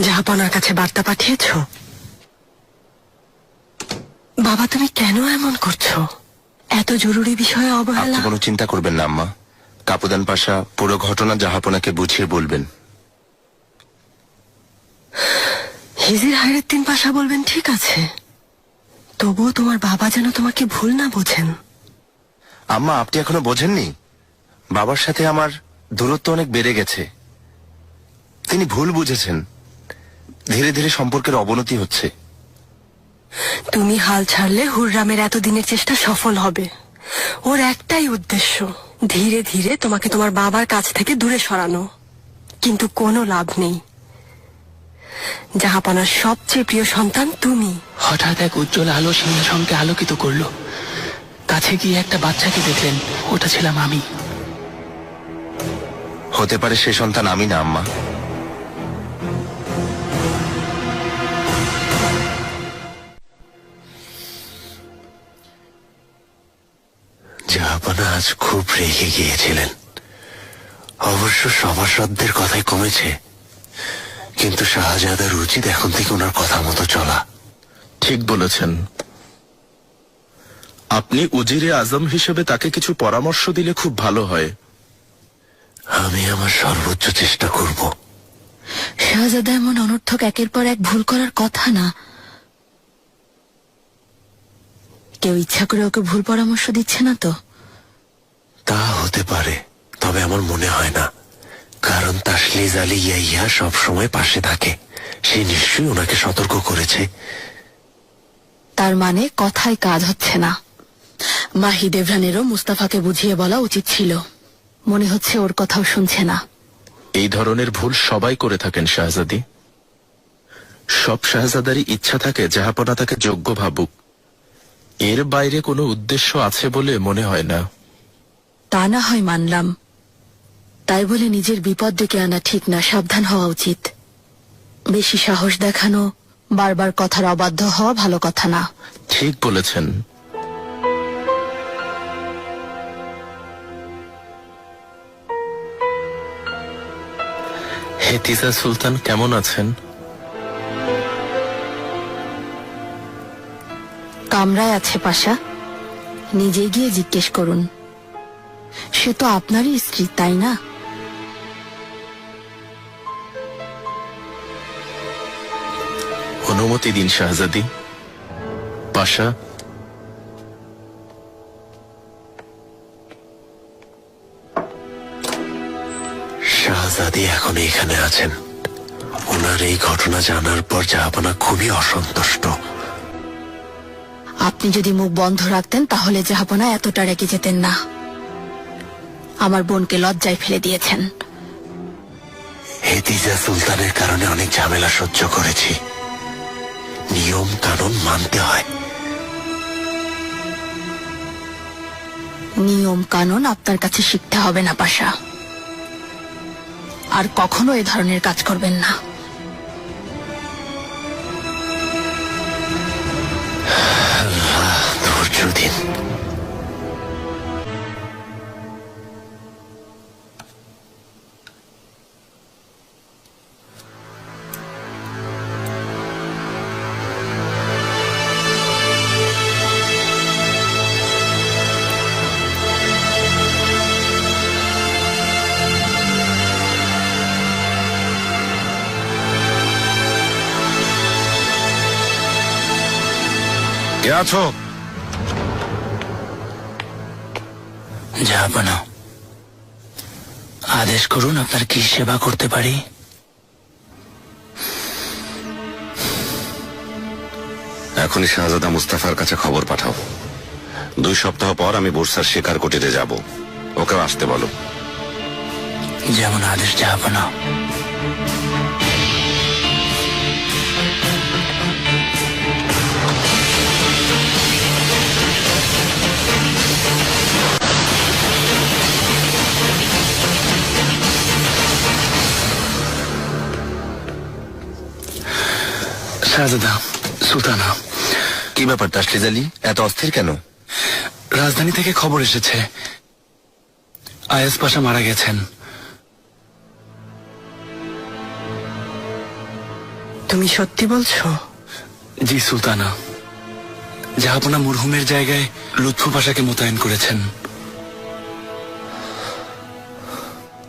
জাহাপনার কাছে বার্তা পাঠিয়েছ? বাবা, তুমি কেন এমন করছো? এত জরুরি বিষয়ে অবহেলা। কোনো চিন্তা করবেন না আম্মা। কাপুদান পাশা পুরো ঘটনা জাহাপনাকে বুঝিয়ে বলবেন। হিজির হায়রেদ্দিন পাশা বলবেন, ঠিক আছে, তবুও তোমার বাবা যেন তোমাকে ভুল না বোঝেন। আম্মা, আপনি এখনো বোঝেননি? বাবার সাথে আমার দূরত্ব অনেক বেড়ে গেছে। তিনি ভুল বুঝেছেন। ধীরে ধীরে সম্পর্কের অবনতি হচ্ছে। তুমি হাল ছাড়লে হুররামের এতদিনের চেষ্টা সফল হবে। ওর একটাই উদ্দেশ্য, ধীরে ধীরে তোমাকে তোমার বাবার কাছ থেকে দূরে সরানো। কিন্তু কোনো লাভ নেই। জাহাপনার সবচেয়ে প্রিয় সন্তান তুমি। হঠাৎ এক উজ্জ্বল আলো সিংহাসনকে আলোকিত করলো। কাছে গিয়ে একটা বাচ্চাকে দেখলেন। ওটা ছিলাম আমি। হতে পারে সে সন্তান আমি না আম্মা। জাহাপনা আজ খুব রেগে গিয়েছিলেন। অবশ্য সভাসদদের কথাই কমেছে, কিন্তু শাহজাদার উচিত এখন থেকে ওনার কথা মতো চলা। ঠিক বলেছেন। আপনি উজিরে আজম হিসেবে তাকে কিছু পরামর্শ দিলে খুব ভালো হয়। আমি আমার সর্বোচ্চ চেষ্টা করব। শাহজাদা এমন অনর্থক একের পর এক ভুল করার কথা না। কেউ ইচ্ছা করে ওকে ভুল পরামর্শ দিচ্ছে না তো? তা হতে পারে, তবে আমার মনে হয় না, কারণ তাসলিজ আলী ইয়াইয়া সব সময় পাশে থাকে। সে নিশ্চয়ই ওনাকে সতর্ক করেছে। তার মানে কথায় কাজ হচ্ছে না। মাহি দেভরানেরও মুস্তাফাকে বুঝিয়ে বলা উচিত ছিল। মনে হচ্ছে ওর কথাও শুনছে না। এই ধরনের ভুল সবাই করে থাকেন শাহজাদি। সব শাহজাদারই ইচ্ছা থাকে জাহাপনা তাকে যোগ্য ভাবুক। এর বাইরে কোনো উদ্দেশ্য আছে বলে মনে হয় না। তা না হয় মানলাম, তাই বলে নিজের বিপদ ডেকে আনা ঠিক না। সাবধান হওয়া উচিত। বেশি সাহস দেখানো, বারবার কথার অবাধ্য হওয়া ভালো কথা না। ঠিক বলেছেন। হেতিজা সুলতান কেমন আছেন? কামরায় আছে পাশা, নিজে গিয়ে জিজ্ঞেস করুন। সে তো আপনারই স্ত্রী, তাই না? অনুমতি দিন শাহজাদি। পাশা, শাহজাদি এখন এখানে আছেন। ওনার এই ঘটনা জানার পর জাহাপনা খুবই অসন্তুষ্ট। আপনি যদি মুখ বন্ধ রাখতেন তাহলে জাহাপনা এতটা রেগে যেতেন না। আমার বোনকে লজ্জায় ফেলে দিয়েছেন। হেতিজা সুলতানের কারণে অনেক ঝামেলা সহ্য করেছি। নিয়ম কানুন মানতে হয়। নিয়ম কানুন আপনার কাছে শিখতে হবে না পাশা। আর কখনো এ ধরনের কাজ করবেন না। ধৈর্য দিন। কে আছো? জাহাপনা, আদেশ করুন, আপনার কি সেবা করতে পারি? এখনই শাহজাদা মুস্তাফার কাছে খবর পাঠাও। 2 সপ্তাহ পর আমি বুরসার শিকার কুটিরে যাব। ওকেও আসতে বলো। যেমন আদেশ জাহাপনা। শাহজাদা, সুলতানা। কি ব্যাপার তাসলিজ আলী, এত অস্থির কেন? রাজধানী থেকে খবর এসেছে আয়াজ পাশা মারা গেছেন। তুমি সত্যি বলছো? জি সুলতানা, জাহাপনা মরহুমের জায়গায় লুৎফু পাশাকে মোতায়েন করেছেন।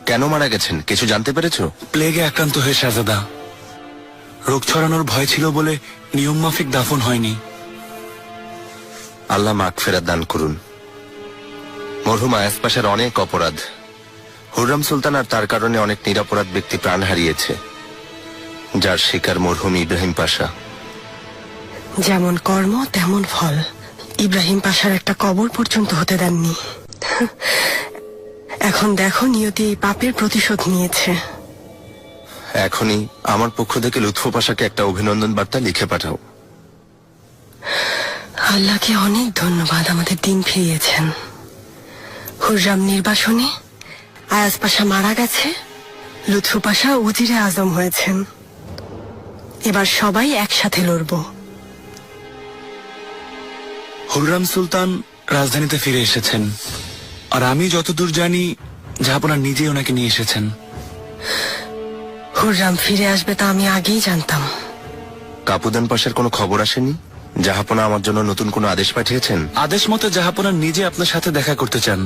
কেন মারা গেছেন কিছু জানতে পেরেছো? প্লেগে আক্রান্ত হয়ে শাহজাদা। রোগ ছড়ানোর ভয় ছিল বলে নিয়ম মাফিক দাফন হয়নি। আল্লাহ মাগফিরাত দান করুন। মরহুম আয়াজ পাশার অনেক অপরাধ, হুররাম সুলতান আর তার কারণে অনেক নিরপরাধ ব্যক্তি প্রাণ হারিয়েছে, যার শিকার মরহুম ইব্রাহিম পাশা। যেমন কর্ম তেমন ফল। ইব্রাহিম পাশার একটা কবর পর্যন্ত হতে দেননি। এখন দেখো নিয়তি এই পাপের প্রতিশোধ নিয়েছে। এখনই আমার পক্ষ থেকে লুৎফু পাশাকে একটা অভিনন্দন বার্তা লিখে পাঠাও। আল্লাহকে অনেক ধন্যবাদ, আমাদের দিন ফিরিয়েছেন। হুররাম নির্বাসনে আয়াজ পাশা মারা গেছে, লুৎফু পাশা উজিরে আজম হয়েছেন। এবার সবাই একসাথে লড়ব। হুররাম সুলতান রাজধানীতে ফিরে এসেছেন, আর আমি যতদূর জানি জাহাপনা নিজেই ওনাকে নিয়ে এসেছেন। হুররাম ফিরে আসবে তা আমি আগেই জানতাম। কাপুদান পাশার কোনো খবর আসেনি? জাহাপনা আমার জন্য নতুন কোনো আদেশ পাঠিয়েছেন? আদেশ মতো জাহাপনা নিজে আপনার সাথে দেখা করতে চান।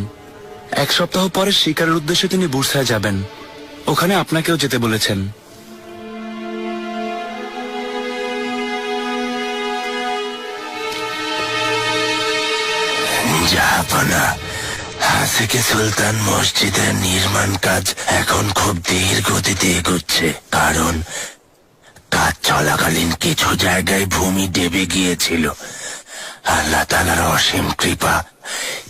1 সপ্তাহ পরে শিকারের উদ্দেশ্যে তিনি বুরসায় যাবেন, ওখানে আপনাকেও যেতে বলেছেন। জাহাপনা, হাসেকে সুলতান মসজিদের নির্মাণ কাজ এখন খুব ধীর গতিতে এগোচ্ছে, কারণ কাজ চলাকালীন কিছু জায়গায় ভূমি দেবে গিয়েছিল। আল্লাহ তাআলার অসীম কৃপা,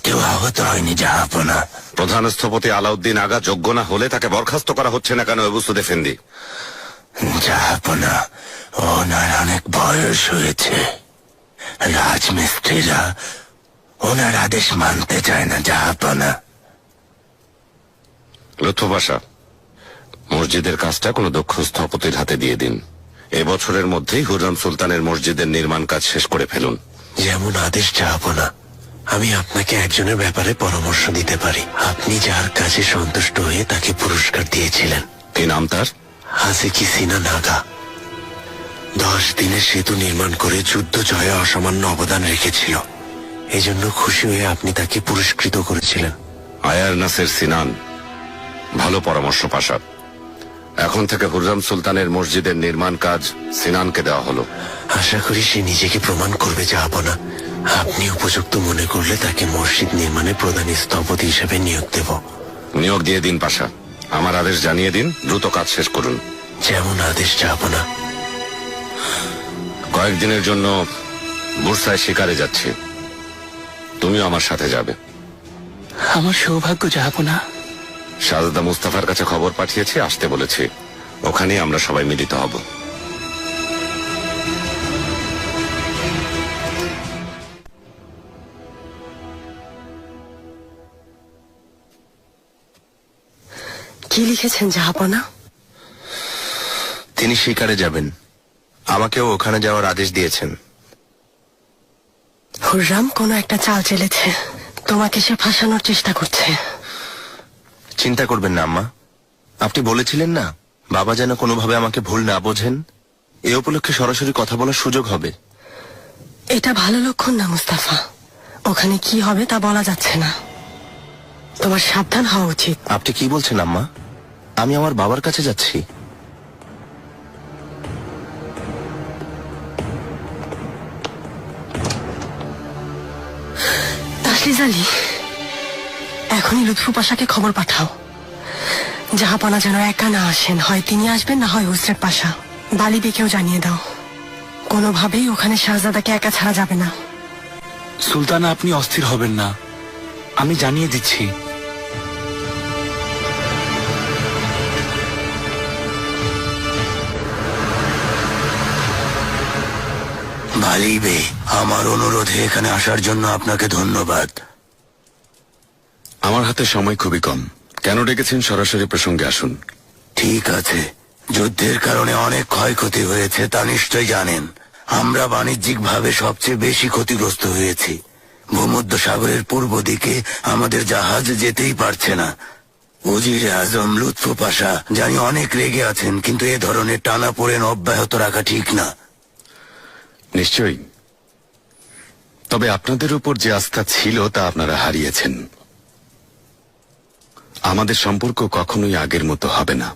কেউ আহত হয়নি জাহাপনা। প্রধান স্থপতি আলাউদ্দিন আগা যোগ্য না হলে তাকে বরখাস্ত করা হচ্ছে না কেন এবু সুদেফেন্দি? জাহাপনা, ওনার অনেক বয়স হয়েছে, রাজমিস্ত্রিরা ওনার আদেশ মানতে চায় না জাহাপনা। লুৎফু পাশা, মসজিদের কাজটা কোনো দক্ষ স্থপতির হাতে দিয়ে দিন। এবছরের মধ্যেই হুররাম সুলতানের মসজিদের নির্মাণ কাজ শেষ করে ফেলুন। যেমন আদেশ জাহাপনা। আমি আপনাকে একজনের ব্যাপারে পরামর্শ দিতে পারি। আপনি যার কাছে সন্তুষ্ট হয়ে তাকে পুরস্কার দিয়েছিলেন। কি নাম তার? হাসেকি সিনান আগা 10 দিনের সেতু নির্মাণ করে যুদ্ধ জয়ে অসামান্য অবদান রেখেছিল। এজন্য খুশি হয়ে আপনি তাকে পুরস্কৃত করেছিলেন। আয়ার নাসের সিনান, ভালো পরামর্শ পাশা। এখন থেকে হুররাম সুলতানের মসজিদের নির্মাণ কাজ সিনানকে দেওয়া হলো। আশা করি সে নিজেকে প্রমাণ করবে জাহাপনা। আপনি উপযুক্ত মনে করলে তাকে মসজিদ নির্মাণে প্রধান স্থপতি হিসেবে নিয়োগ দেব। নিয়োগ দিয়ে দিন পাশা। আমার আদেশ জানিয়ে দিন, দ্রুত কাজ শেষ করুন। যেমন আদেশ জাহাপনা। কয়েকদিনের জন্য বুরসায় শিকারে যাচ্ছি, তুমিও আমার সাথে যাবে। আমার সৌভাগ্য জাহাপনা। শাহজাদা মুস্তাফার কাছে খবর পাঠিয়েছি, আসতে বলেছি। ওখানেই আমরা সবাই মিলিত হব। কি লিখেছেন জাহাপনা? তিনি শিকারে যাবেন, আমাকেও ওখানে যাওয়ার আদেশ দিয়েছেন। হুররাম কোনো একটা চাল চেলেছে, তোমাকে সে ফাঁসানোর চেষ্টা করছে। চিন্তা করবেন না আম্মা, আপনি বলেছিলেন না বাবা যেন কোনোভাবে আমাকে ভুল না বোঝেন। এ উপলক্ষে সরাসরি কথা বলার সুযোগ হবে। এটা ভালো লক্ষণ না মুস্তাফা, ওখানে কি হবে তা বলা যাচ্ছে না। তোমার সাবধান হওয়া উচিত। আপনি কি বলছেন আম্মা? আমি আমার বাবার কাছে যাচ্ছি। তাসলিজ আলী, এখনই লুৎফু পাশাকে খবর পাঠাও। জাহাপনা যেন একা না আসেন, হয় তিনি আসবেন না হয় হুসরের পাশা। বালি বেকেও জানিয়ে দাও, কোনোভাবেই ওখানে শাহজাদাকে একা ছাড়া যাবে না। সুলতানা, আপনি অস্থির হবেন না, আমি জানিয়ে দিচ্ছি। ভালিবে, আমার অনুরোধে এখানে আসার জন্য আপনাকে ধন্যবাদ। আমার হাতে সময় খুবই কম, কেন ডেকেছেন সরাসরি প্রসঙ্গে আসুন। ঠিক আছে, যুদ্ধের কারণে অনেক ক্ষয়ক্ষতি হয়েছে তা নিশ্চয় জানেন। আমরা বাণিজ্যিকভাবে সবচেয়ে বেশি ক্ষতিগ্রস্ত হয়েছি। ভূমধ্য সাগরের পূর্ব দিকে আমাদের জাহাজ যেতেই পারছে না। উজির আজম লুৎফু পাশা জানি অনেক রেগে আছেন, কিন্তু এ ধরনের টানাপোড়েন অব্যাহত রাখা ঠিক না। নিশ্চয়ই, তবে আপনাদের উপর যে আস্থা ছিল তা আপনারা হারিয়েছেন। আমাদের সম্পর্ক কখনোই আগের মতো হবে না।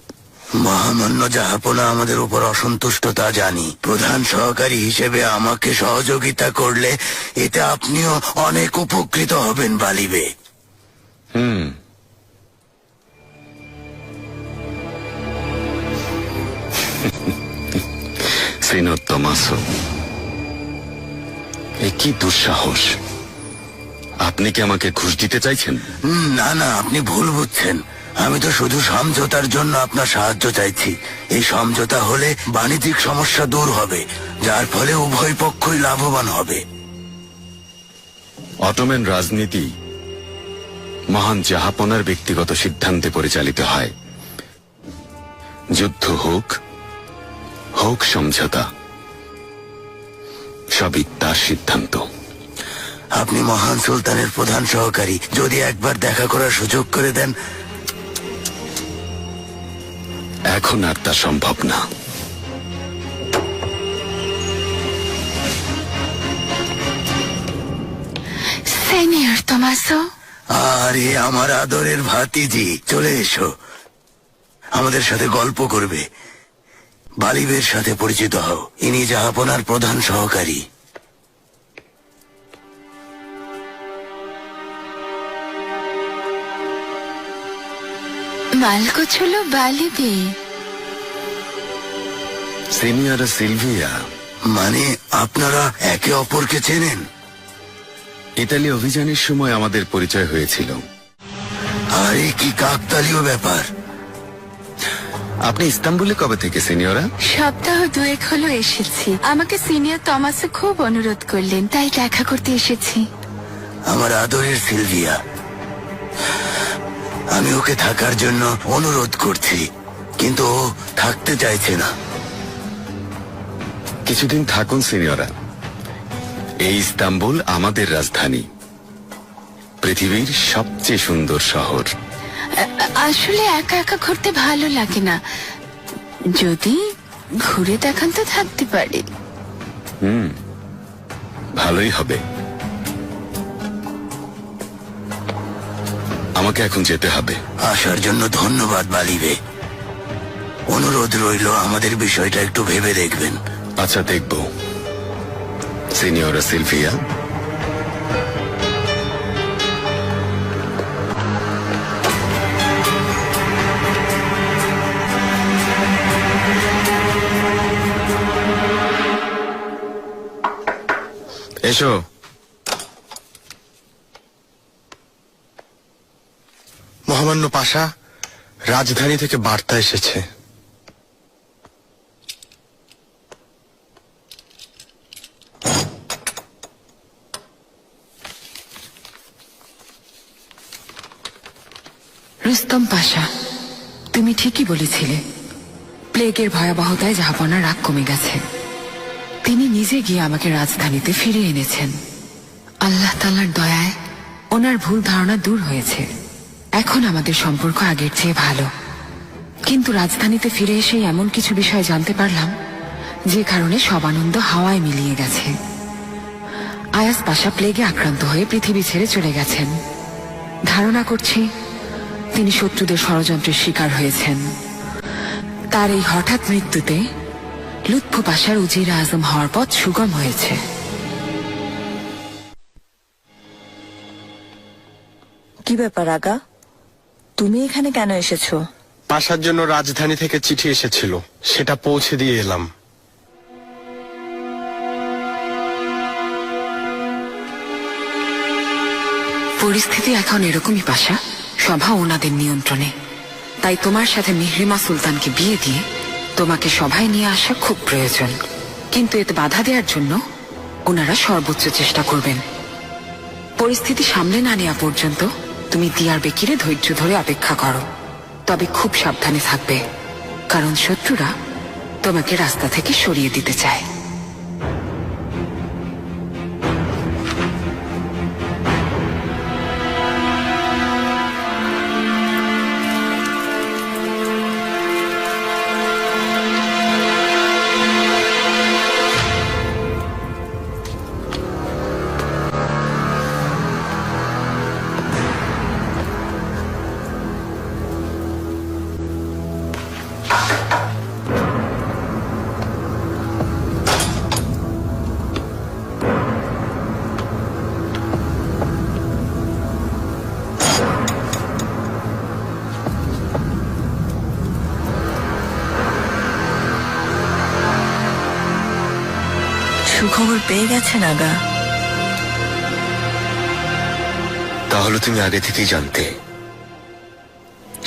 মহামান্য জাহাপনা আমাদের উপর অসন্তুষ্ট তা জানি। প্রধান সহকারী হিসেবে আমাকে সহযোগিতা করলে এতে আপনিও অনেক উপকৃত হবেন বালিবে। সিনোদ তোমাসো, এ কি দুঃসাহস! আপনি কি আমাকে ঘুষ দিতে চাইছেন? না না, আপনি ভুল বুঝছেন। আমি তো শুধু সমঝোতার জন্য আপনার সাহায্য চাইছি। এই সমঝোতা হলে বাণিজ্যিক সমস্যা দূর হবে, যার ফলে উভয় পক্ষই লাভবান হবে। অটোম্যান রাজনীতি মহান জাহাপনার ব্যক্তিগত সিদ্ধান্তে পরিচালিত হয়। যুদ্ধ হোক হোক সমঝোতা, সবই তার সিদ্ধান্ত। আপনি মহান সুলতানের প্রধান সহকারী, যদি একবার দেখা করার সুযোগ করে দেন। এখন আর তা সম্ভব না। সিনিয়র তোমাসো, আরে আমার আদরের ভাতিজি, চলে এসো, আমাদের সাথে গল্প করবে। বালিবের সাথে পরিচিত হও, ইনি জাহাপনার প্রধান সহকারী। মালকোছলো বালিবে। সিনিয়রা সিলভিয়া। মানে আপনারা একে অপরকে চেনেন? ইতালি অভিযানের সময় আমাদের পরিচয় হয়েছিল। আরে কি কাকতালীয় ব্যাপার! আপনি ইস্তাম্বুলে কবে থেকে সিনিয়রা? সপ্তাহ দুয়েক হলো এসেছি। আমাকে সিনিয়র তমাসো খুব অনুরোধ করলেন, তাই দেখা করতে এসেছি। আমার আদরের সিলভিয়া, আমি ওকে থাকার জন্য অনুরোধ করছি, কিন্তু ও থাকতে চাইছে না। কিছুদিন থাকুন সিনিয়রা। এই ইস্তাম্বুল আমাদের রাজধানী, পৃথিবীর সবচেয়ে সুন্দর শহর। আসলে একা একা ঘুরতে ভালো লাগে না, যদি ঘুরে দেখান তো থাকতে পারি। ভালোই হবে। আমাকে এখন যেতে হবে। আসার জন্য ধন্যবাদ বালিবে। অনুরোধ রইল আমাদের বিষয়টা একটু ভেবে দেখবেন। আচ্ছা, দেখব। সিনিয়রা সিলভিয়া, এসো। মহামান্য পাশা, রাজধানী থেকে বার্তা এসেছে। রুস্তম পাশা, তুমি ঠিকই বলেছিলে। প্লেগের ভয়াবহতায় জাহাপনার রাগ কমে গেছে। তিনি নিজে গিয়ে আমাকে রাজধানীতে ফিরিয়ে এনেছেন। আল্লাহ তাআলার দয়ায় ওনার ভুল ধারণা দূর হয়েছে। এখন আমাদের সম্পর্ক আগের চেয়ে ভালো। কিন্তু রাজধানীতে ফিরে এসে এমন কিছু বিষয় জানতে পারলাম যে কারণে সব আনন্দ হাওয়ায় মিলিয়ে গেছে। আয়াস পাশা প্লেগে আক্রান্ত হয়ে পৃথিবী ছেড়ে চলে গেছেন। ধারণা করছি তিনি শত্রুদের ষড়যন্ত্রের শিকার হয়েছেন। তার এই হঠাৎ মৃত্যুতে লুৎফু পাশার উজির আজম হওয়ার পথ সুগম হয়েছে। কি ব্যাপার আগা, তুমি এখানে কেন এসেছো? পাশার জন্য রাজধানী থেকে চিঠি এসেছিল, সেটা পৌঁছে দিয়ে এলাম। পরিস্থিতি এখন এরকমই পাশা, সভা ওনাদের নিয়ন্ত্রণে। তাই তোমার সাথে মিহরিমা সুলতানকে বিয়ে দিয়ে তোমাকে সভায় নিয়ে আসা খুব প্রয়োজন। কিন্তু এতে বাধা দেওয়ার জন্য ওনারা সর্বোচ্চ চেষ্টা করবেন। পরিস্থিতি সামলে না নেওয়া পর্যন্ত তুমি দিয়ার বেকিরে ধৈর্য ধরে অপেক্ষা করো। তবে খুব সাবধানে থাকবে, কারণ শত্রুরা তোমাকে রাস্তা থেকে সরিয়ে দিতে চায়। খবর পেয়ে গেছেন আগা? তাহলে তুমি আগে থেকেই জানতে?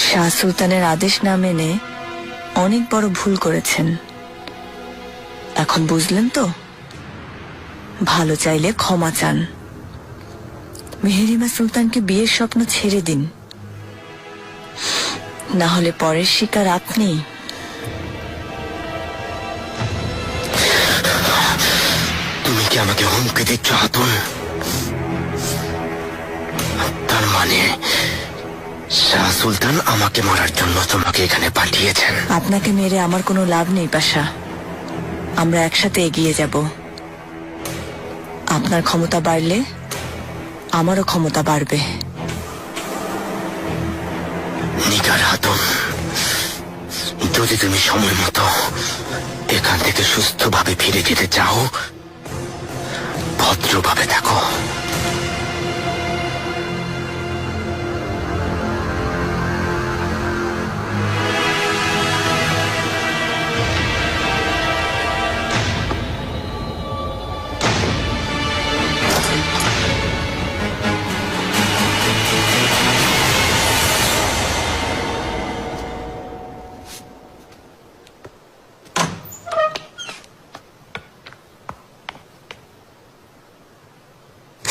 শাহ সুলতানের আদেশ না মেনে অনেক বড় ভুল করেছেন। এখন বুঝলেন তো? ভালো চাইলে ক্ষমা চান। মেহেরিমা সুলতানকে বিয়ের স্বপ্ন ছেড়ে দিন, না হলে পরের শিকার আপনি। তুমি কি আমাকে হুমকি দিচ্ছ হাতুন? তার মানে শাহ সুলতান আমাকে মারার জন্য তোমাকে এখানে পাঠিয়েছেন? আপনাকে মেরে আমার কোনো লাভ নেই পাশা। আমরা একসাথে এগিয়ে যাব। আপনার ক্ষমতা বাড়লে আমারও ক্ষমতা বাড়বে। নিগার হাতুন, যদি তুমি সময় মতো এখান থেকে সুস্থভাবে ফিরে যেতে চাও, ভদ্রভাবে থাকো।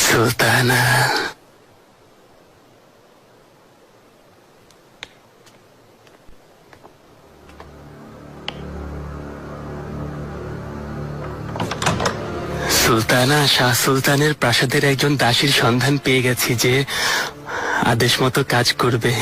সুলতানা, সুলতানা, শাহ সুলতানের প্রাসাদের একজন দাসীর সন্ধান পেয়ে গেছি যে আদেশ মতো কাজ করবে।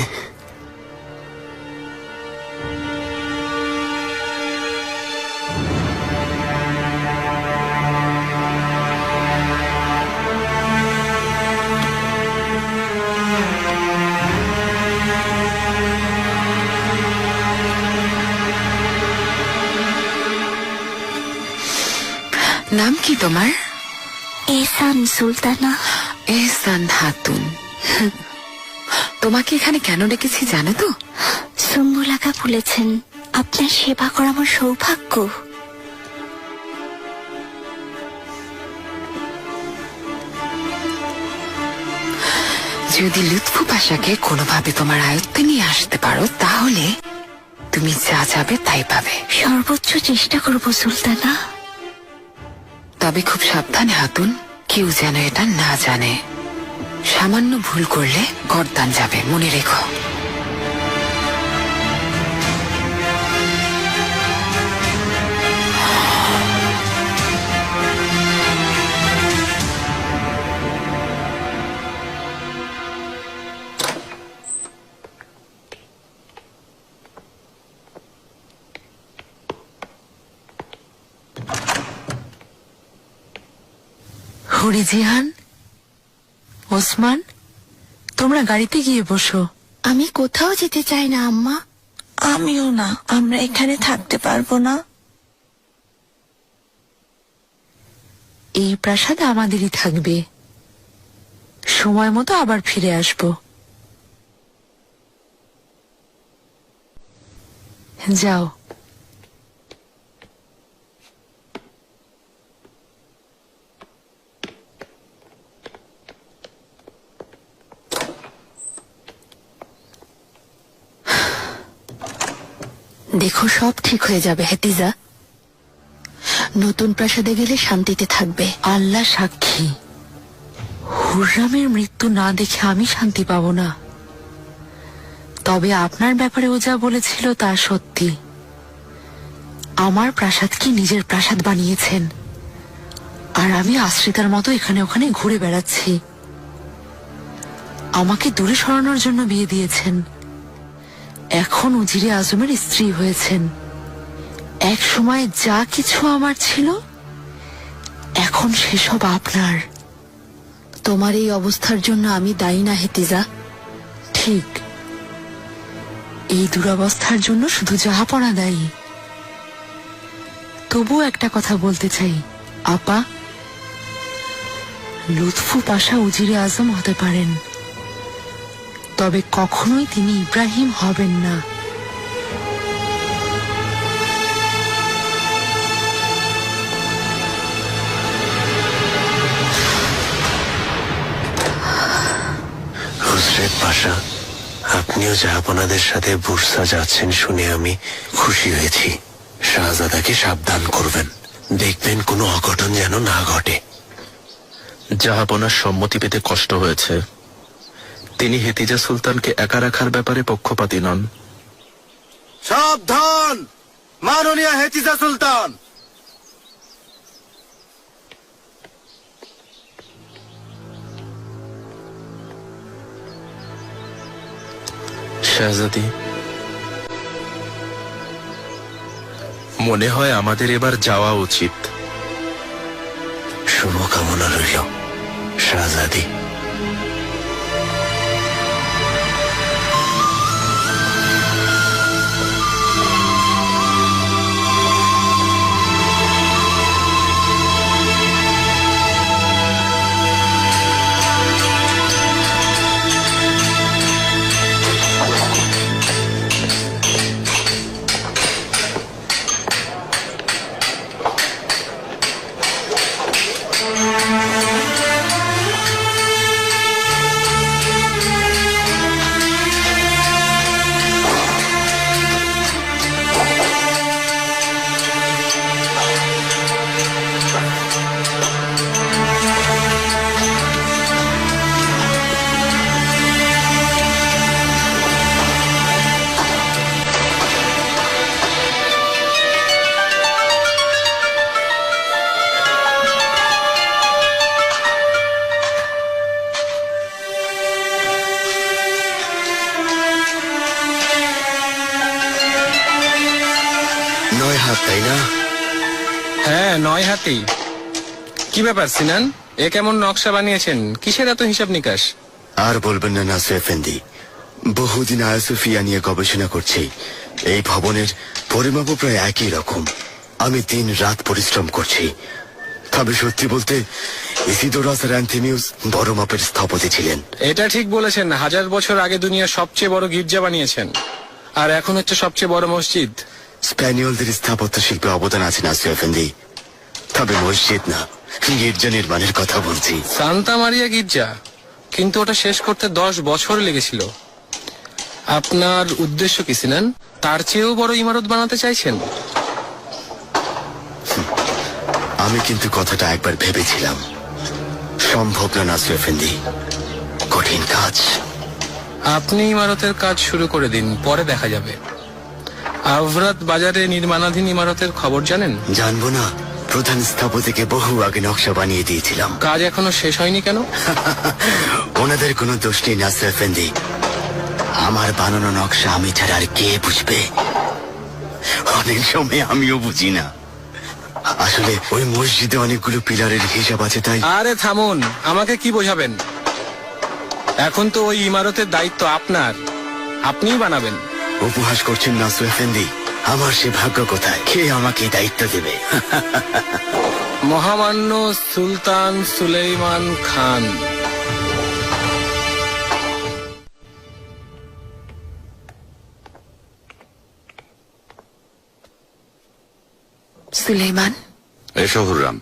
নাম কি তোমার? এহসান সুলতানা। এহসান খাতুন। তোমাকে এখানে কেন ডেকেছি জানো তো? সুম্বুলাকা বলেছেন আপনার সেবা করা আমার সৌভাগ্য। যদি লুৎফু পাশাকে কোনোভাবে তোমার আয়ত্তে নিয়ে আসতে পারো তাহলে তুমি যা যাবে তাই পাবে। সর্বোচ্চ চেষ্টা করব সুলতানা। তবে খুব সাবধানে হাতুন, কেউ যেন এটা না জানে। সামান্য ভুল করলে গর্দান যাবে, মনে রেখো। হরিজিহান, ওসমান, তোমরা গাড়িতে গিয়ে বসো। আমি কোথাও যেতে চাই না আম্মা। আমিও না, আমরা এখানে থাকতে পারবো না। এই প্রাসাদ আমাদেরই থাকবে, সময় মতো আবার ফিরে আসবো। যাও। দেখো, সব ঠিক হয়ে যাবে হেতিজা। নতুন প্রাসাদে গেলে শান্তিতে থাকবে। আল্লাহ সাক্ষী, হুররামের মৃত্যু না দেখে আমি শান্তি পাবো না। তবে আপনার ব্যাপারে ও যা বলেছিল তা সত্যি। আমার প্রাসাদকে নিজের প্রাসাদ বানিয়েছেন, আর আমি আশ্রিতার মতো এখানে ওখানে ঘুরে বেড়াচ্ছি। আমাকে দূরে সরানোর জন্য বিয়ে দিয়েছেন, এখন উজিরে আজমের স্ত্রী হয়েছেন। এক সময় যা কিছু আমার ছিল এখন সেসব আপনার। তোমার এই অবস্থার জন্য আমি দায়ী না হেতিজা। ঠিক, এই দুরবস্থার জন্য শুধু জাহাপনা দায়ী। তবু একটা কথা বলতে চাই আপা, লুৎফু পাশা উজিরে আজম হতে পারেন, তবে কখনোই তিনি ইব্রাহিম হবেন না। খুসরেদ পাশা, আপনিও জাহাপনাদের সাথে বুরসা যাচ্ছেন শুনে আমি খুশি হয়েছি। শাহজাদাকে সাবধান করবেন, দেখবেন কোনো অঘটন যেন না ঘটে। জাহাপনার সম্মতি পেতে কষ্ট হয়েছে। তিনি হেতিজা সুলতানকে একা রাখার ব্যাপারে পক্ষপাতী নন। সাবধান মাননীয় হেতিজা সুলতান। শাহজাদি, মনে হয় আমাদের এবার যাওয়া উচিত। শুভকামনা রইল শাহজাদি। নয় হাত, তাই না? হ্যাঁ, 9 হাতি। কি ব্যাপার সিনান, এ কেমন নকশা বানিয়েছেন? কিসের এত হিসাব নিকাশ? আর বলবেন না নাসির এফেন্দি, বহুদিন আয়াসুফিয়া নিয়ে গবেষণা করছি। এই ভবনের পরিমাপও প্রায় একই রকম। আমি দিন রাত পরিশ্রম করছি। তবে সত্যি বলতে ইসিদোরাস আর অ্যান্থিমিউস বড় মাপের স্থপতি ছিলেন। এটা ঠিক বলেছেন, 1000 বছর আগে দুনিয়ার সবচেয়ে বড় গির্জা বানিয়েছেন, আর এখন হচ্ছে সবচেয়ে বড় মসজিদ। স্প্যানিয়লদের স্থাপত্য শিল্পে অবদান আছে নাসির এফেন্দি, তবে মসজিদ না, গির্জা নির্মাণের কথা বলছি। সান্তা মারিয়া গির্জা, কিন্তু ওটা শেষ করতে 10 বছর লেগেছিল। আপনার উদ্দেশ্য কি সিনান? তার চেয়েও বড় ইমারত বানাতে চাইছেন? আমি কিন্তু কথাটা একবার ভেবেছিলাম। সম্ভব না নাসির এফেন্দি, কঠিন কাজ। আপনি ইমারতের কাজ শুরু করে দিন, পরে দেখা যাবে। আভরাত বাজারে নির্মাণাধীন ইমারতের খবর জানেন? জানবো না, প্রধান স্থপতিকে বহু আগে নকশা বানিয়ে দিয়েছিলাম। কাজ এখনো শেষ হয়নি কেন? ওনাদের কোনো দোষ নেই নাসির এফেন্দি, আমার বানানো নকশা আমি ছাড়া আর কে বুঝবে? অনেক সময় আমিও বুঝি না। আসলে ওই মসজিদে অনেকগুলো পিলারের হিসাব আছে, তাই। আরে থামুন, আমাকে কি বোঝাবেন? এখন তো ওই ইমারতের দায়িত্ব আপনার, আপনিই বানাবেন। উপহাস করছেন নাসির এফেন্দি, আমার সে ভাগ্য কোথায়? কে আমাকে এই দায়িত্ব দেবে? মহামান্য সুলতান সুলেইমান খান। সুলেইমান, এসো হুররাম।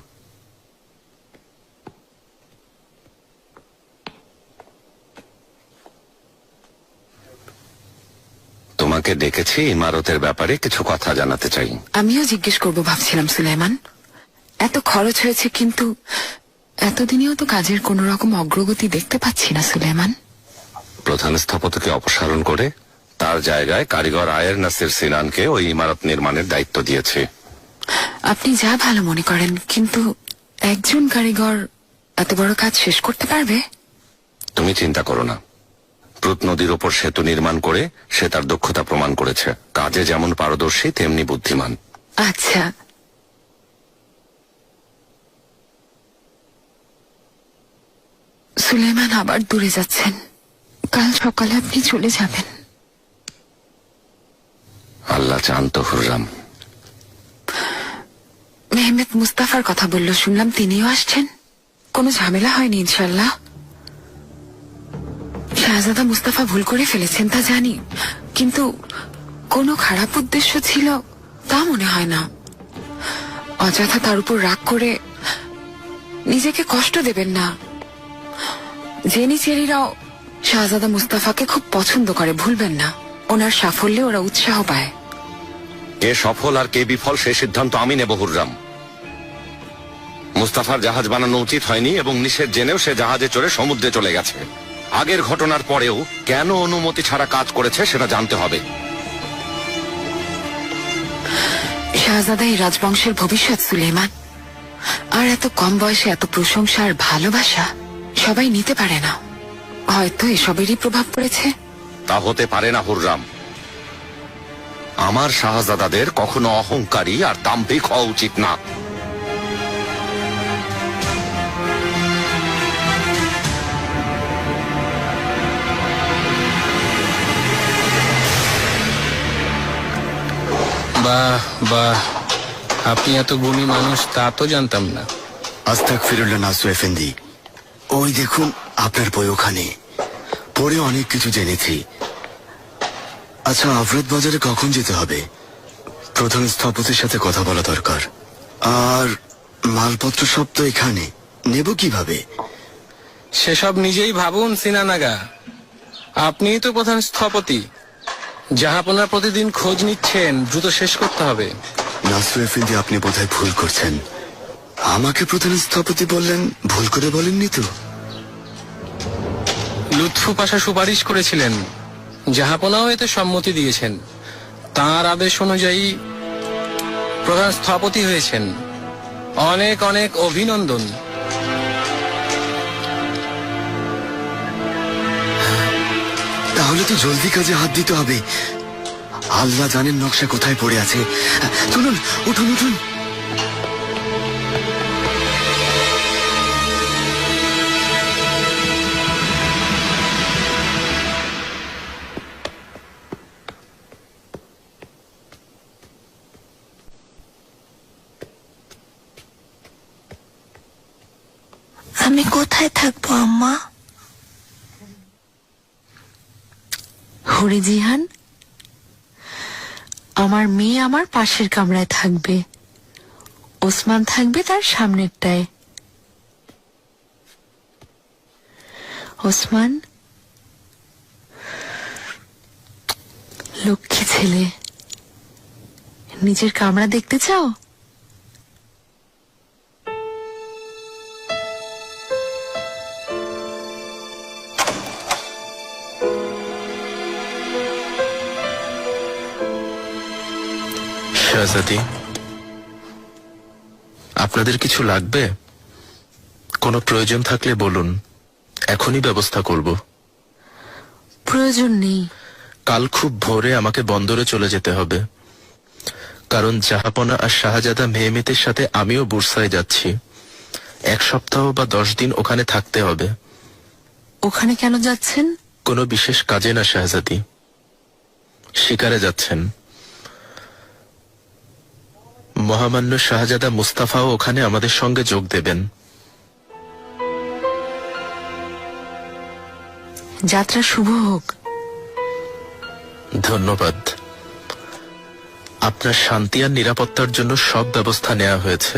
তোমাকে ডেকেছি ইমারতের ব্যাপারে কিছু কথা জানাতে চাই। আমিও জিজ্ঞেস করব ভাবছিলাম সুলেইমান। এত খরচ হয়েছে, কিন্তু এতদিনেও তো কাজের কোন রকম অগ্রগতি দেখতে পাচ্ছি না সুলেইমান। প্রধান স্থপতিকে অপসারণ করে তার জায়গায় কারিগর আয়ের নাসির সিনানকে ওই ইমারত নির্মাণের দায়িত্ব দিয়েছে। আপনি যা ভালো মনে করেন, কিন্তু একজন কারিগর এত বড় কাজ শেষ করতে পারবে? তুমি চিন্তা করো না, প্রুত নদীর ওপর সেতু নির্মাণ করে সে তার দক্ষতা প্রমাণ করেছে। কাজে যেমন পারদর্শী তেমনি বুদ্ধিমান। আচ্ছা, সুলেইমান আবার দূরে যাচ্ছেন। কাল সকালে আপনি চলে যাবেন। আল্লাহ চান তো হুররাম। মেহমেদ মুস্তাফার কথা বলল, শুনলাম তিনিও আসছেন। কোনো ঝামেলা হয়নি ইনশাল্লাহ? শাহজাদা মুস্তাফা ভুল করে ফেলেছেন তা জানি, কিন্তু কোনো খারাপ উদ্দেশ্য ছিল তা মনে হয় না। অযথা তার উপর রাগ করে নিজেকে কষ্ট দেবেন না। জেনি চেরিরাও শাহজাদা মুস্তাফাকে খুব পছন্দ করে, ভুলবেন না। ওনার সাফল্যে ওরা উৎসাহ পায়। এ সফল আর কে বিফল সে সিদ্ধান্ত আমি নেব হুররাম। মুস্তাফার জাহাজ বানানো উচিত হয়নি এবং নিষেধ জেনেও সে জাহাজে চড়ে সমুদ্রে চলে গেছে। আগের ঘটনার পরেও কেন অনুমতি ছাড়া কাজ করেছে সেটা জানতে হবে। শাহজাদা এই রাজবংশের ভবিষ্যৎ সুলেমান, আর এত কম বয়সে এত প্রশংসা আর ভালোবাসা সবাই নিতে পারে না। হয়তো এসবেরই প্রভাব পড়েছে। তা হতে পারে না হুররাম। আমার শাহজাদাদের কখনো অহংকারী আর দাম্ভিক হওয়া উচিত না। বাহ বাহ, আপনি এত গুণী মানুষ তা তো জানতাম না। আস্তাগফিরুল্লাহ নাসু এফেন্দি, ওই দেখুন আপনার বই ওখানে। পরে অনেক কিছু জেনেছি। আচ্ছা, আফরাদ বাজারে কখন যেতে হবে? প্রধান স্থপতির সাথে কথা বলা দরকার। আর মালপত্র সব তো এখানে, নেব কিভাবে? সেসব নিজেই ভাবুন সিনানাগা, আপনিই তো প্রধান স্থপতি। জাহাপনার প্রতিদিন খোঁজ নিচ্ছেন, দ্রুত শেষ করতে হবে। নাসু এফেন্দি, আপনি বোধহয় ভুল করছেন। আমাকে প্রধান স্থপতি বললেন, ভুল করে বলেননি তো? লুৎফু পাশা সুপারিশ করেছিলেন, জাহাপনাও এতে সম্মতি দিয়েছেন। তার আদেশ অনুযায়ী প্রধান স্থপতি হয়েছেন। অনেক অনেক অভিনন্দন। তাহলে তো জলদি কাজে হাত দিতে হবে। আল্লাহ জানেন নকশা কোথায় পড়ে আছে। চলুন, উঠুন উঠুন। আমি কোথায় থাকবো আম্মা? হরি জিহান, আমার মেয়ে আমার পাশের কামরায় থাকবে, ওসমান থাকবে তার সামনেরটায়। ওসমান লক্ষ্মী ছেলে, নিজের কামরা দেখতে চাও? শাহজাদি, আপনাদের কিছু লাগবে? কোনো প্রয়োজন থাকলে বলুন, এখনই ব্যবস্থা করব। প্রয়োজন নেই। কাল খুব ভোরে আমাকে বন্দরে চলে যেতে হবে, কারণ জাহাপনা আর শাহজাদা মেহমেতের সাথে আমিও বুরসায় যাচ্ছি। 1 সপ্তাহ বা 10 দিন ওখানে থাকতে হবে। ওখানে কেন যাচ্ছেন? কোনো বিশেষ কাজে না শাহজাদি, শিকারে যাচ্ছেন। মহামান্য শাহজাদা মুস্তাফাও ওখানে আমাদের সঙ্গে যোগ দেবেন। যাত্রা শুভ হোক। ধন্যবাদ। আপনার শান্তি আর নিরাপত্তার জন্য সব ব্যবস্থা নেওয়া হয়েছে।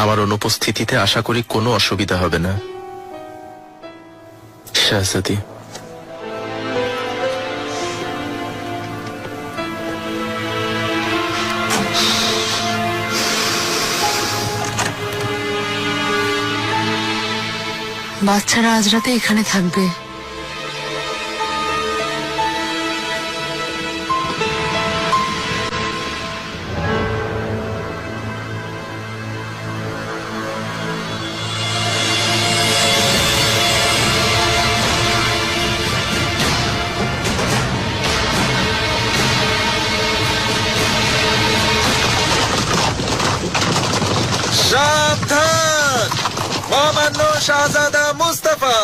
আমার অনুপস্থিতিতে আশা করি কোনো অসুবিধা হবে না। শাহজাদি, বাচ্চারা আজ রাতে এখানে থাকবে। সাবধান, মহামান্য শাহজাদা মুস্তাফা।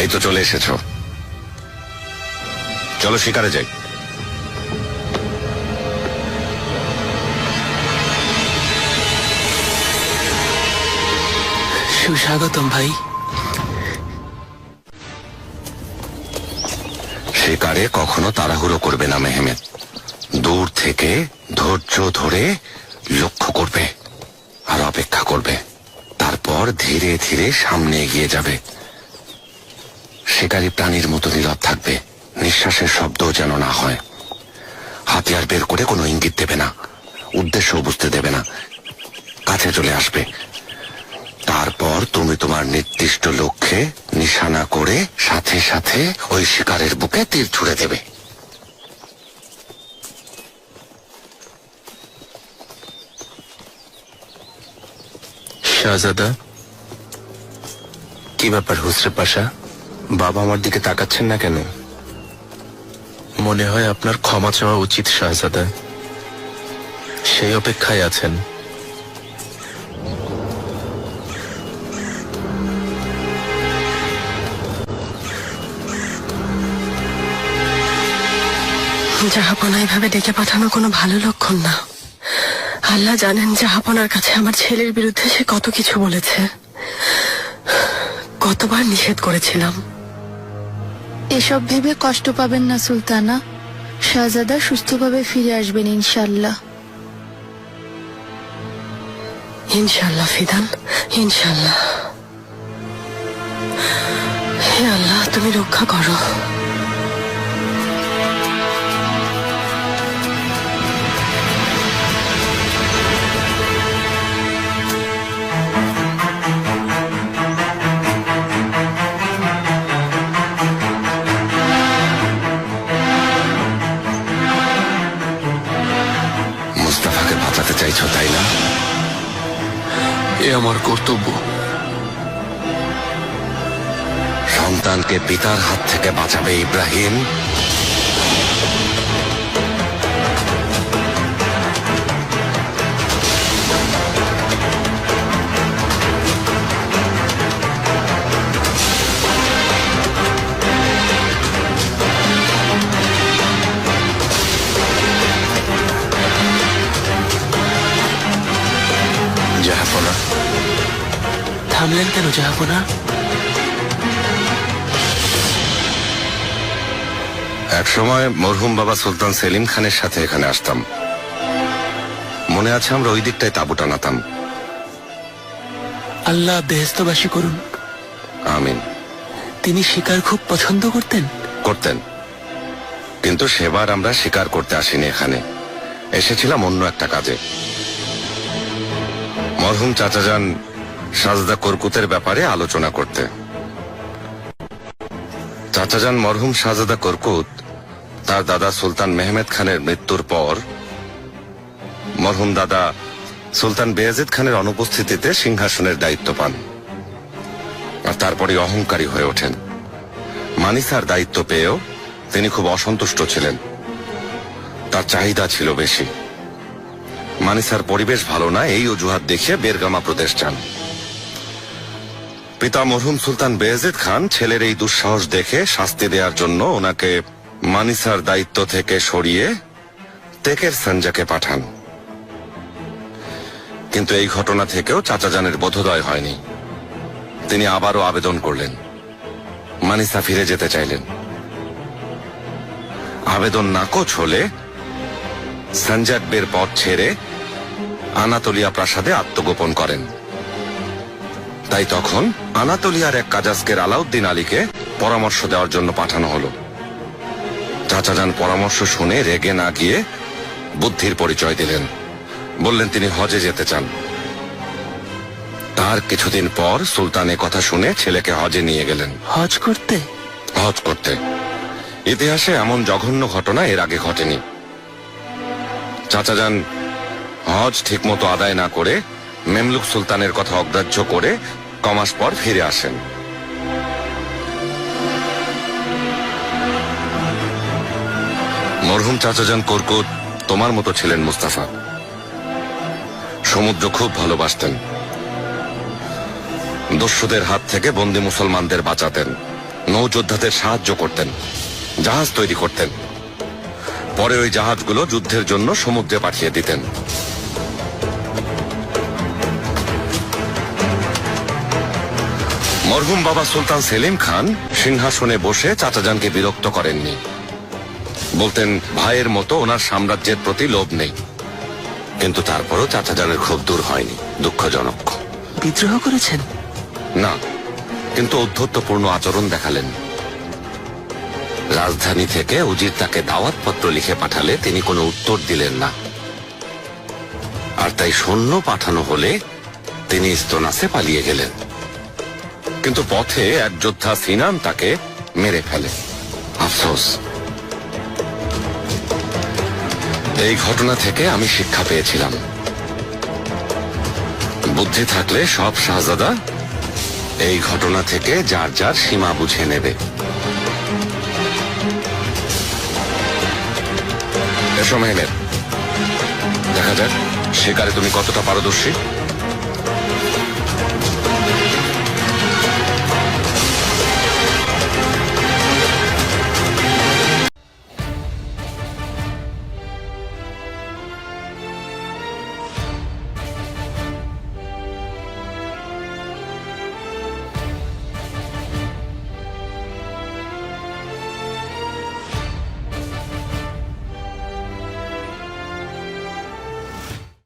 এই তো চলে এসেছো, চলো শিকারে যাই। সুস্বাগতম ভাই। শিকারে কখনো তাড়াহুড়ো করবে না মেহমেদ। দূর থেকে ধৈর্য ধরে লক্ষ্য করবে আর অপেক্ষা করবে, তারপর ধীরে ধীরে সামনে এগিয়ে যাবে। শিকারী প্রাণীর মতো নীরব থাকবে, নিঃশ্বাসের শব্দও যেন না হয়। হাতিয়ার বের করে কোনো ইঙ্গিত দেবে না, উদ্দেশ্য বুঝতে দেবে না, কাছে চলে আসবে। তারপর তুমি তোমার নির্দিষ্ট লক্ষ্যে নিশানা করে সাথে সাথে ওই শিকারের বুকে তীর ছুড়ে দেবে। শাহজাদা, কি ব্যাপার হুসরে পাশা, বাবা আমার দিকে তাকাচ্ছেন না কেন? মনে হয় আপনার ক্ষমা চাওয়া উচিত শাহজাদা। সেই অপেক্ষায় আছেন। জাহাপনা এভাবে ডেকে পাঠানো কোনো ভালো লক্ষণ না। আল্লাহ জানেন জাহাপনার কাছে আমার ছেলের বিরুদ্ধে সে কত কিছু বলেছে, কতবার নিষেধ করেছিলাম। এসব ভেবে কষ্ট পাবেন না সুলতানা, শাহজাদা সুস্থভাবে ফিরে আসবেন ইনশাল্লাহ। ইনশাল্লাহ ফিদান, ইনশাল্লাহ। হে আল্লাহ, তুমি রক্ষা করো। মুস্তাফাকে বাঁচাতে চাইছো তাই না? এ আমার কর্তব্য। সন্তানকে পিতার হাত থেকে বাঁচাবে ইব্রাহিম। জাহাপনা, থামলেন কেন জাহাপনা? একসময় মরহুম বাবা সুলতান সেলিম খানের সাথে এখানে আসতাম। মনে আছে আমরা ওই দিকটায় তাঁবু টানাতাম। আল্লাহ বেহেস্তবাসী করুন। আমিন। তিনি শিকার খুব পছন্দ করতেন। করতেন, কিন্তু সেবার আমরা শিকার করতে আসিনি এখানে, এসেছিলাম অন্য একটা কাজে। মরহুম চাচাজান সাজদা করকুতের ব্যাপারে আলোচনা করতে। চাচাজান মরহুম শাহজাদা করকুত তার দাদা সুলতান মেহমেদ খানের মৃত্যুর পর মরহুম দাদা সুলতান বেয়াজিদ খানের অনুপস্থিতিতে সিংহাসনের দায়িত্ব পান, আর তারপরে অহংকারী হয়ে ওঠেন। মানিসার দায়িত্ব পেয়েও তিনি খুব অসন্তুষ্ট ছিলেন, তার চাহিদা ছিল বেশি। মানিসার পরিবেশ ভালো না, এই অজুহাত দেখিয়ে বেরগামা প্রদেশ যান। পিতা মরহুম সুলতান বেয়াজিদ খান ছেলের এই দুঃসাহস দেখে শাস্তি দেওয়ার জন্য ওনাকে মানিসার দায়িত্ব থেকে সরিয়ে তেকের সঞ্জাকে পাঠান। কিন্তু এই ঘটনা থেকেও চাচাজানের বোধোদয় হয়নি। তিনি আবারও আবেদন করলেন, মানিসা ফিরে যেতে চাইলেন। আবেদন নাকচ হলে সঞ্জাকবের পথ ছেড়ে আনাতোলিয়া প্রাসাদে আত্মগোপন করেন। তাই তখন আনাতোলিয়ার এক কাজাসকের আলাউদ্দিন আলীকে পরামর্শ দেওয়ার জন্য পাঠানো হলো। চাচাজান পরামর্শ শুনে রেগে না গিয়ে বুদ্ধির পরিচয় দিলেন, বললেন তিনি হজে যেতে চান। তার কিছুদিন পর সুলতান কথা শুনে ছেলেকে হজে নিয়ে গেলেন। হজ করতে? হজ করতে। ইতিহাসে এমন জঘন্য ঘটনা এর আগে ঘটেনি। চাচাজান হজ ঠিকমতো আদায় না করে মেমলুক সুলতানের কথা অগ্রাহ্য করে কমাস পর ফিরে আসেন। মরহুম চাচাজান করকুত তোমার মতো ছিলেন মুস্তাফা। সমুদ্র খুব ভালোবাসতেন, দস্যুদের হাত থেকে বন্দী মুসলমানদের বাঁচাতেন, নৌযোদ্ধাদের সাহায্য করতেন, জাহাজ তৈরি করতেন। পরে ওই জাহাজগুলো যুদ্ধের জন্য সমুদ্রে পাঠিয়ে দিতেন। মরহুম বাবা সুলতান সেলিম খান সিংহাসনে বসে চাচাজানকে বিরক্ত করেননি। বলতেন ভাইয়ের মতো ওনার সাম্রাজ্যের প্রতি লোভ নেই। কিন্তু তারপরও চাচাজানের ক্ষোভ দূর হয়নি, দুঃখজনক। বিদ্রোহ করেছেন? না, কিন্তু ঔদ্ধত্যপূর্ণ আচরণ দেখালেন। রাজধানী থেকে উজির তাকে দাওয়াতপত্র লিখে পাঠালে তিনি কোনো উত্তর দিলেন না। আর তাই সৈন্য পাঠানো হলে তিনি ইস্তনাসে পালিয়ে গেলেন। কিন্তু পথে এক যোদ্ধা সিনান তাকে মেরে ফেলে। আফসোস। এই ঘটনা থেকে আমি শিক্ষা পেয়েছিলাম, বুদ্ধি থাকলে সব শাহজাদা এই ঘটনা থেকে যার যার সীমা বুঝে নেবে। এসো মেহমেদ, দেখা যাক শিকারে তুমি কতটা পারদর্শী।